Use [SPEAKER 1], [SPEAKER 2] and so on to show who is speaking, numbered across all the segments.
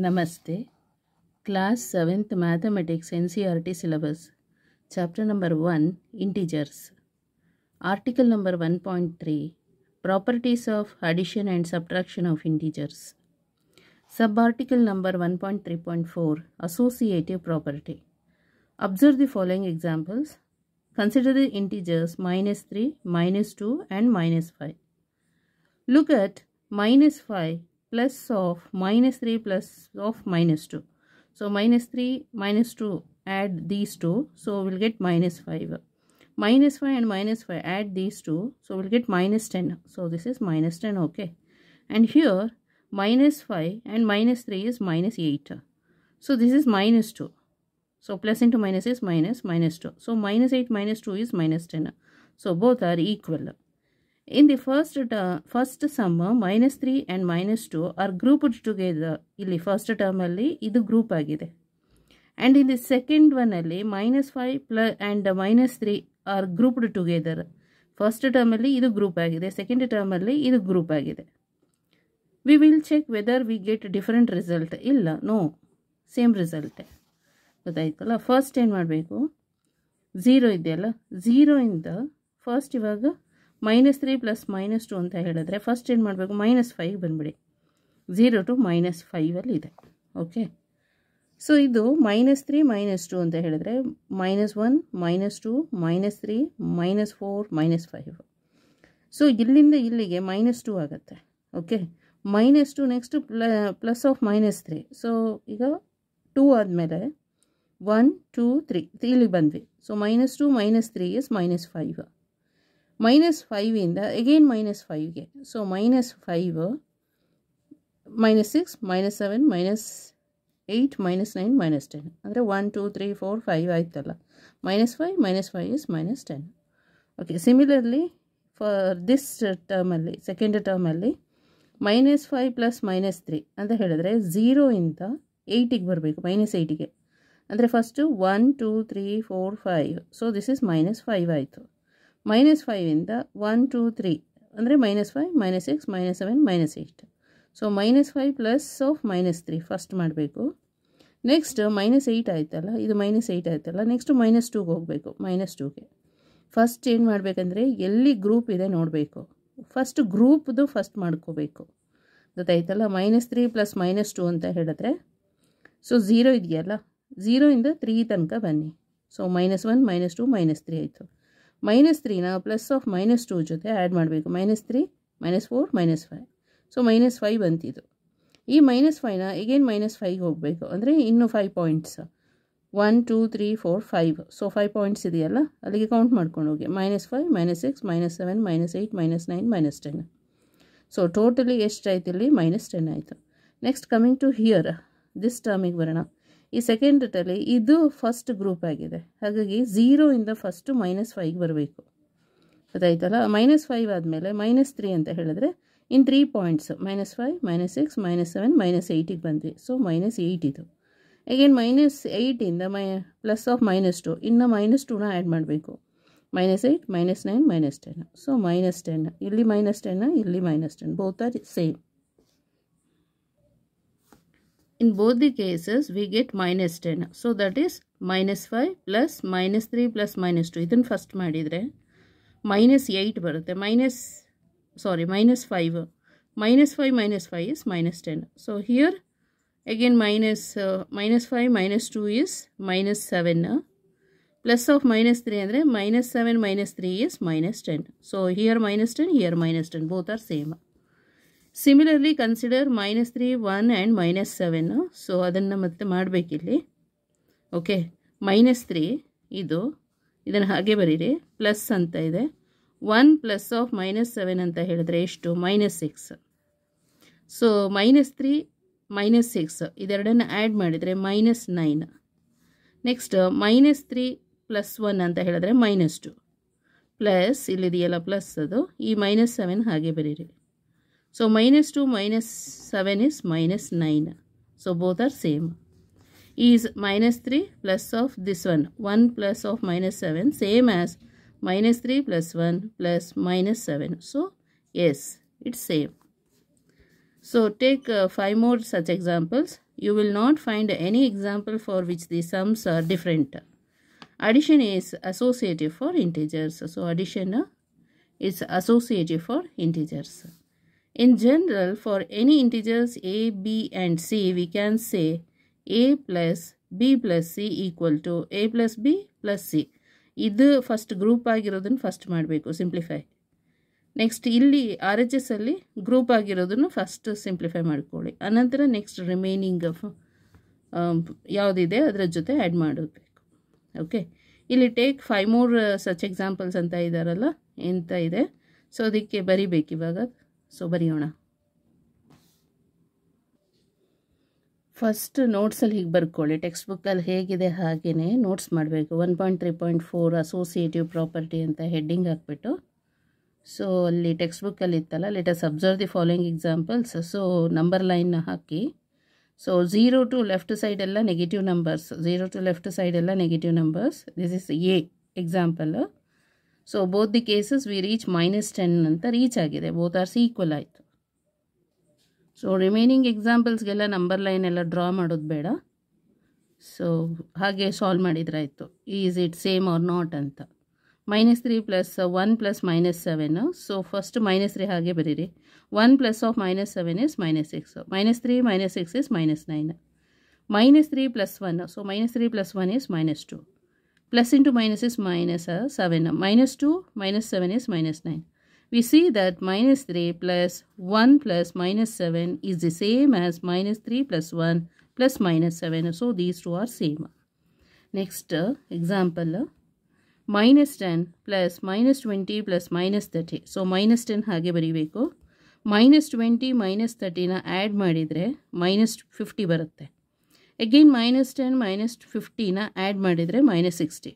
[SPEAKER 1] Namaste. Class 7th Mathematics NCERT syllabus. Chapter number 1 Integers. Article number 1.3 Properties of addition and subtraction of integers. Subarticle number 1.3.4 Associative property. Observe the following examples. Consider the integers -3, -2 and -5. Look at -5 plus of -3 plus of -2. So -3, -2, add these two, so we'll get -5. -5 and -5, add these two, so we'll get -10. So this is -10, okay. And here -5 and -3 is -8. So this is -2. So plus into minus is -2. So -8 -2 is -10. So both are equal. In the first sum, -3 and -2 are grouped together. Illi first term alli idu group agide. And in the second one alli -5 plus and -3 are grouped together. First term alli idu group agide. Second term alli idu group agide. We will check whether we get different result. Illa, no, same result. ಗೊತ್ತಾಯ್ತಲ್ಲ. First ಏನು ಮಾಡಬೇಕು, 0 ಇದೆಯಲ್ಲ, 0 ಇಂದ first ಇವಾಗ -3 plus -2 ಅಂತ ಹೇಳಿದ್ರೆ first ಏನು ಮಾಡಬೇಕು, -5 ಬಂದ್ಬಿಡಿ. 0 to -5 ಅಲ್ಲಿ ಇದೆ, ಓಕೆ. ಸೊ ಇದು -3 -2 ಅಂತ ಹೇಳಿದ್ರೆ -1 -2 -3 -4 -5. ಸೊ ಇಲ್ಲಿಂದ ಇಲ್ಲಿಗೆ -2 ಆಗುತ್ತೆ, okay. -2 next plus of -3. So ಈಗ 2 ಆದಮೇಲೆ 1 2 3 ಇಲ್ಲಿ ಬಂದ್ವಿ. So -2 -3 is -5. -5 ಇಂದ ಅಗೇನ್ -5ಗೆ. ಸೊ -5 -6 -7 -8 -9 -10 ಅಂದರೆ 1 2 3 4 5 ಆಯ್ತಲ್ಲ. -5 is -10. Okay. Similarly for this ಟರ್ಮಲ್ಲಿ, ಸೆಕೆಂಡ್ ಟರ್ಮಲ್ಲಿ -5 ಪ್ಲಸ್ -3 ಅಂತ ಹೇಳಿದ್ರೆ 0 ಇಂದ 8ಗೆ ಬರಬೇಕು, -8ಗೆ. ಅಂದರೆ ಫಸ್ಟು 1 2 3 4 5. ಸೊ ದಿಸ್ ಇಸ್ -5 ಆಯಿತು. -5 ಇಂದ 1 2 3 ಅಂದರೆ -5 -6 -7 -8. ಸೊ -5 ಪ್ಲಸ್ ಆಫ್ -3 ಫಸ್ಟ್ ಮಾಡಬೇಕು. ನೆಕ್ಸ್ಟ್ -8 ಆಯ್ತಲ್ಲ, ಇದು -8 ಆಯ್ತಲ್ಲ. ನೆಕ್ಸ್ಟ್ -2ಗೆ ಹೋಗಬೇಕು, -2ಗೆ. ಫಸ್ಟ್ ಏನು ಮಾಡಬೇಕಂದ್ರೆ ಎಲ್ಲಿ ಗ್ರೂಪ್ ಇದೆ ನೋಡಬೇಕು. ಫಸ್ಟ್ ಗ್ರೂಪ್ದು ಫಸ್ಟ್ ಮಾಡ್ಕೋಬೇಕು, ಗೊತ್ತಾಯ್ತಲ್ಲ. -3 ಪ್ಲಸ್ -2 ಅಂತ ಹೇಳಿದ್ರೆ ಸೊ 0 ಇದೆಯಲ್ಲ, 0 ಇಂದ 3 ತನಕ ಬನ್ನಿ. ಸೊ -1 -2 -3 ಆಯಿತು. -3ನ ಪ್ಲಸ್ ಆಫ್ -2 ಜೊತೆ ಆ್ಯಡ್ ಮಾಡಬೇಕು. -3 -4 -5. ಸೊ -5 ಬಂತಿದ್ದು. ಈ -5ನ ಅಗೇನ್ -5ಗೆ ಹೋಗಬೇಕು, ಅಂದರೆ ಇನ್ನೂ 5 ಪಾಯಿಂಟ್ಸ್. 1 2 3 4 5. ಸೊ 5 ಪಾಯಿಂಟ್ಸ್ ಇದೆಯಲ್ಲ, ಅಲ್ಲಿಗೆ ಕೌಂಟ್ ಮಾಡ್ಕೊಂಡು ಹೋಗಿ. -5 -6 -7 -8 -9 -10. ಸೊ ಟೋಟಲಿ ಎಷ್ಟಾಯ್ತು ಇಲ್ಲಿ? -10 ಆಯಿತು. Next coming to here, this ಟರ್ಮಿಗೆ ಬರೋಣ. ಈ ಸೆಕೆಂಡಲ್ಲಿ ಇದು ಫಸ್ಟ್ ಗ್ರೂಪ್ ಆಗಿದೆ, ಹಾಗಾಗಿ 0 ಇಂದ ಫಸ್ಟು -5ಗೆ ಬರಬೇಕು, ಗೊತ್ತಾಯ್ತಲ್ಲ. -5 ಆದಮೇಲೆ -3 ಅಂತ ಹೇಳಿದ್ರೆ ಇನ್ 3 ಪಾಯಿಂಟ್ಸ್, -5 -6 -7 -8ಗೆ ಬಂದ್ವಿ. ಸೊ -8 ಇದು. ಅಗೇನ್ -8 ಇಂದ ಪ್ಲಸ್ ಆಫ್ -2, ಇನ್ನು -2ನ ಆ್ಯಡ್ ಮಾಡಬೇಕು. -8 -9 -10. ಸೊ -10, ಇಲ್ಲಿ -10, ಇಲ್ಲಿ -10, both are same. In both the cases we get -10. So that is -5 plus -3 plus -2. ಇದನ್ನು ಫಸ್ಟ್ ಮಾಡಿದರೆ -8 ಬರುತ್ತೆ. -5 is -10. So here again -5 -2 is -7. Plus of -3 ಅಂದರೆ -7 -3 is -10. So here -10, here -10, both are same. Similarly consider -3 1 and -7. So ಅದನ್ನು ಮತ್ತೆ ಮಾಡಬೇಕಿಲ್ಲಿ, okay. -3 ಇದನ್ನು ಹಾಗೆ ಬರೀರಿ, plus ಅಂತ ಇದೆ. 1 ಪ್ಲಸ್ ಆಫ್ -7 ಅಂತ ಹೇಳಿದ್ರೆ ಎಷ್ಟು? -6. ಸೊ -3 -6 ಇದೆರಡನ್ನು ಆ್ಯಡ್ ಮಾಡಿದರೆ -9. ನೆಕ್ಸ್ಟ್ -3 ಪ್ಲಸ್ 1 ಅಂತ ಹೇಳಿದ್ರೆ -2 ಪ್ಲಸ್ ಇಲ್ಲಿದೆಯಲ್ಲ ಪ್ಲಸ್, ಅದು ಈ -7 ಹಾಗೆ ಬರೀರಿ. So -2 -7 is -9. So both are same. Is -3 plus of this one, 1 plus of -7, same as -3 plus 1 plus -7. So yes, it's same. So take 5 more such examples. you will not find any example for which the sums are different. Addition is associative for integers. So addition is associative for integers. In general, for any integers a, b and c, we can say a plus b plus c equal to a plus b plus c. ಇದು first group ಆಗಿರೋದನ್ನು first ಮಾಡಬೇಕು, simplify. Next ಇಲ್ಲಿ RHS ಅಲ್ಲಿ group ಆಗಿರೋದನ್ನು first simplify ಮಾಡ್ಕೊಳ್ಳಿ. ಅನಂತರ next remaining ಯಾವುದಿದೆ ಅದರ ಜೊತೆ add ಮಾಡಬೇಕು. ಓಕೆ, ಇಲ್ಲಿ ಟೇಕ್ 5 more ಸಚ್ ಎಕ್ಸಾಂಪಲ್ಸ್ ಅಂತ ಇದ್ದಾರಲ್ಲ, ಎಂತ ಇದೆ. ಸೊ ಅದಕ್ಕೆ ಬರಿಬೇಕು ಇವಾಗ. ಸೊ ಬರೆಯೋಣ. ಫಸ್ಟ್ ನೋಟ್ಸಲ್ಲಿ ಹೀಗೆ ಬರ್ಕೊಳ್ಳಿ. ಟೆಕ್ಸ್ಟ್ ಬುಕ್ಕಲ್ಲಿ ಹೇಗಿದೆ ಹಾಗೆಯೇ ನೋಟ್ಸ್ ಮಾಡಬೇಕು. 1.3.4 ಅಸೋಸಿಯೇಟಿವ್ ಪ್ರಾಪರ್ಟಿ ಅಂತ ಹೆಡ್ಡಿಂಗ್ ಹಾಕ್ಬಿಟ್ಟು, ಸೊ ಅಲ್ಲಿ ಟೆಕ್ಸ್ಟ್ ಬುಕ್ಕಲ್ಲಿ ಇತ್ತಲ್ಲ, let us observe the following examples. So number ಲೈನ್ನ ಹಾಕಿ. ಸೊ 0 to ಲೆಫ್ಟ್ ಸೈಡ್ ಎಲ್ಲ negative numbers, 0 to left side ಎಲ್ಲ negative numbers. This is a example. So both the cases we reach -10 ಅಂತ reach ಆಗಿದೆ. Both are equal ಆಯಿತು. So remaining ಎಕ್ಸಾಂಪಲ್ಸ್ಗೆಲ್ಲ number line ಎಲ್ಲ draw ಮಾಡೋದು ಬೇಡ. ಸೊ ಹಾಗೆ solve ಮಾಡಿದ್ರಾಯಿತು. Is it same or not ಅಂತ. -3 + 1 + -7. ಸೊ ಫಸ್ಟ್ -3 ಹಾಗೆ ಬರೀರಿ. 1 + of -7 is -6. -3 - 6 is -9. -3 + 1. So -3 + 1 is -2. Plus into minus is -7. -2 - 7 is -9. We see that -3 + 1 + -7 is the same as -3 + 1 + -7. So these two are same. Next example, -10 + -20 + -30. So -10 ಹಾಗೆ ಬರೀಬೇಕು. -20 - 30 add ಮಾಡಿದರೆ -50 ಬರುತ್ತೆ. Again -10 - 50 add ಮಾಡಿದರೆ -60.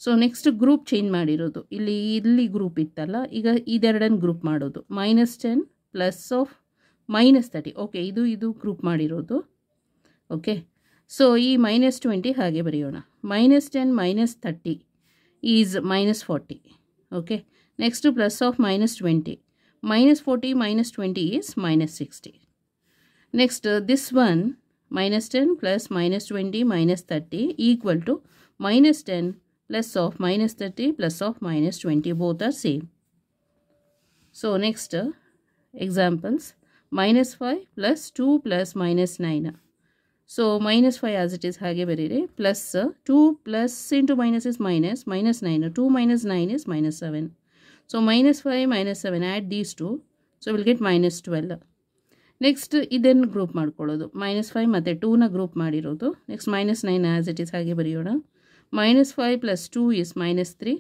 [SPEAKER 1] So next group change ಮಾಡಿರೋದು. ಇಲ್ಲಿ group ಇತ್ತಲ್ಲ, ಈಗ ಇದೆರಡನ್ನು group ಮಾಡೋದು. -10 + of -30. ಓಕೆ, ಇದು ಗ್ರೂಪ್ ಮಾಡಿರೋದು. ಓಕೆ, ಸೊ ಈ -20 ಹಾಗೆ ಬರೆಯೋಣ. -10 - 30 is -40. Okay, next plus of -20. -40 - 20 is -60. Next this one -10 + -20 - 30 equal to -10 plus of -30 plus of -20. Both are same. So next examples, -5 + 2 + -9. So -5 as it is hage barire, plus 2 plus into minus is minus, -9. 2 - 9 is -7. So -5 - 7, add these two. So we'll get -12. Next ಇದನ್ನು group ಮಾಡ್ಕೊಳ್ಳೋದು. -5 ಮತ್ತು 2ನ group ಮಾಡಿರೋದು. Next -9 as it is ಹಾಗೆ ಬರೆಯೋಣ. -5 + 2 is -3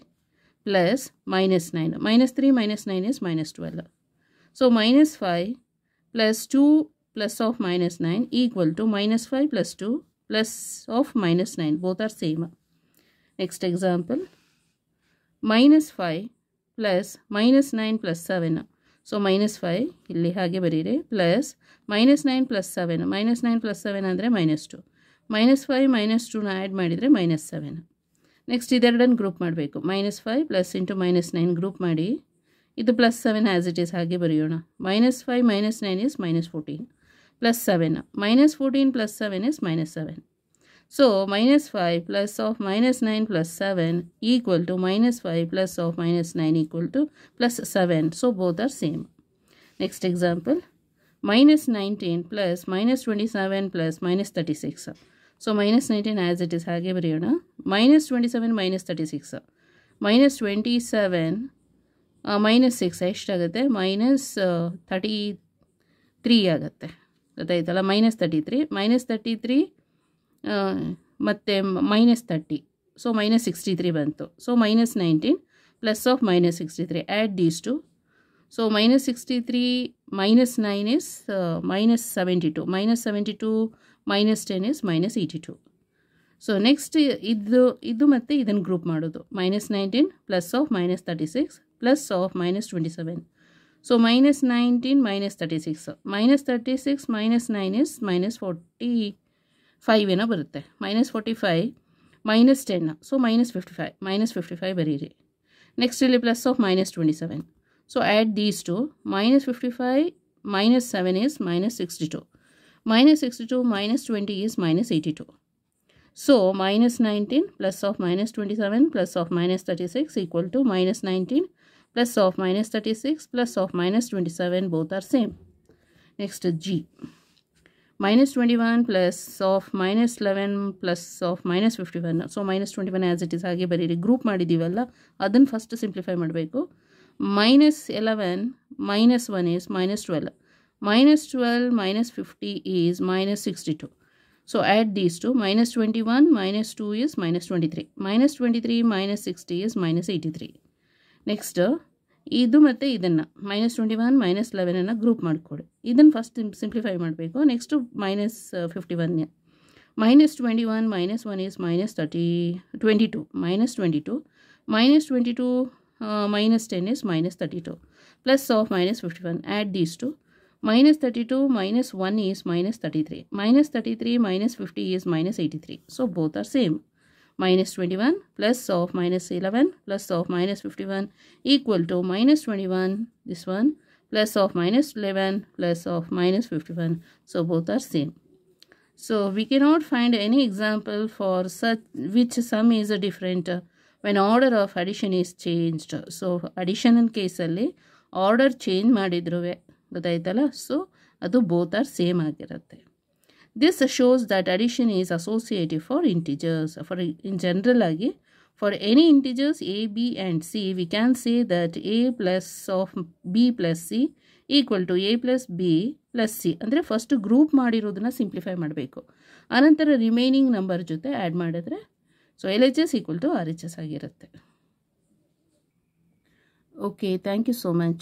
[SPEAKER 1] plus -9. -3 - 9 is -12. So -5 plus 2 plus of -9 equal to -5 plus 2 plus of -9. Both are same. Next example, -5 plus -9 plus 7. So -5 ಇಲ್ಲಿ ಹಾಗೆ ಬರೀರಿ, plus -9 plus 7. -9 plus 7 ಅಂದರೆ -2. -5 - 2ನ ಆ್ಯಡ್ ಮಾಡಿದರೆ -7. ನೆಕ್ಸ್ಟ್ ಇದೆರಡನ್ನು ಗ್ರೂಪ್ ಮಾಡಬೇಕು. -5 plus into -9 group ಮಾಡಿ, ಇದು +7 ಆ್ಯಸ್ ಇಟ್ ಈಸ್ ಹಾಗೆ ಬರೆಯೋಣ. -5 - 9 is -14 plus 7. -14 plus 7 is -7. So -5 plus of -9 plus 7 equal to -5 plus of -9 equal to +7. So both are same. Next example, -19 plus -27 plus -36. So -19 as it is ಹಾಗೆ ಬರೆಯೋಣ. -27 -36. -27 -6 ಎಷ್ಟಾಗುತ್ತೆ? -33 ಆಗುತ್ತೆ. ಗೊತ್ತಾಯ್ತಲ್ಲ? -33 -33 ಮತ್ತು -30. ಸೊ -63 ಬಂತು. So -19 plus of -63. Add these two. So -63 -9 is -72. -72 -10 is -82. So next ಇದು ಮತ್ತು ಇದನ್ನು ಗ್ರೂಪ್ ಮಾಡೋದು. -19 plus of -36 plus of -27. So -19 -36. -36 -9 is -45 ಏನೋ ಬರುತ್ತೆ. -45 -10. ಸೊ -55. -55 ಬರೀರಿ. ನೆಕ್ಸ್ಟ್ ಇಲ್ಲಿ plus of -27. So add these two. -55 -7 is -62. Minus 62 minus 20 is minus 82. So minus 19 plus of minus 27 plus of minus 36 equal to minus 19 plus of minus 36 plus of minus 27, both are same. Next G. Minus 21 plus of minus 11 plus of minus 51. So minus 21 as it is ಹಾಗೆ ಬರೀರಿ. Group ಮಾಡಿದ್ದೀವಲ್ಲ ಅದನ್ನು first simplify ಮಾಡಬೇಕು. Minus 11 minus 1 is minus 12. Minus 12 minus 50 is minus 62. So add these two. Minus 21 minus 2 is minus 23. Minus 23 minus 60 is minus 83. Next ಇದು ಮತ್ತು ಇದನ್ನು minus 21 minus 11 group ಮಾಡಿಕೊಡಿ. ಇದನ್ನು first simplify ಮಾಡಬೇಕು. Next minus 51. Minus 21 minus 1 is minus 22. Minus 22 minus 22 minus 10 is minus 32 plus of minus 51. Add these two. Minus 32 minus 1 is minus 33. Minus 33 minus 50 is minus 83. So both are same. Minus 21 plus of minus 11 plus of minus 51 equal to minus 21, this one, plus of minus 11 plus of minus 51. So both are same. So we cannot find any example for such which sum is different when order of addition is changed. So addition in case alli order change ಮಾಡಿದ್ರುವೆ ಗೊತ್ತಾಯ್ತಲ್ಲ. So ಅದು both are same ಆಗಿರುತ್ತೆ. This shows that addition is associative for integers. For in general ಆಗಿ for any integers a, b and c we can say that a plus of b plus c equal to a plus b plus c. ಅಂದರೆ first group ಮಾಡಿರೋದನ್ನ simplify ಮಾಡಬೇಕು. ಆನಂತರ remaining number ಜೊತೆ add ಮಾಡಿದ್ರೆ so LHS equal to RHS ಆಗಿರುತ್ತೆ. Okay, thank you so much.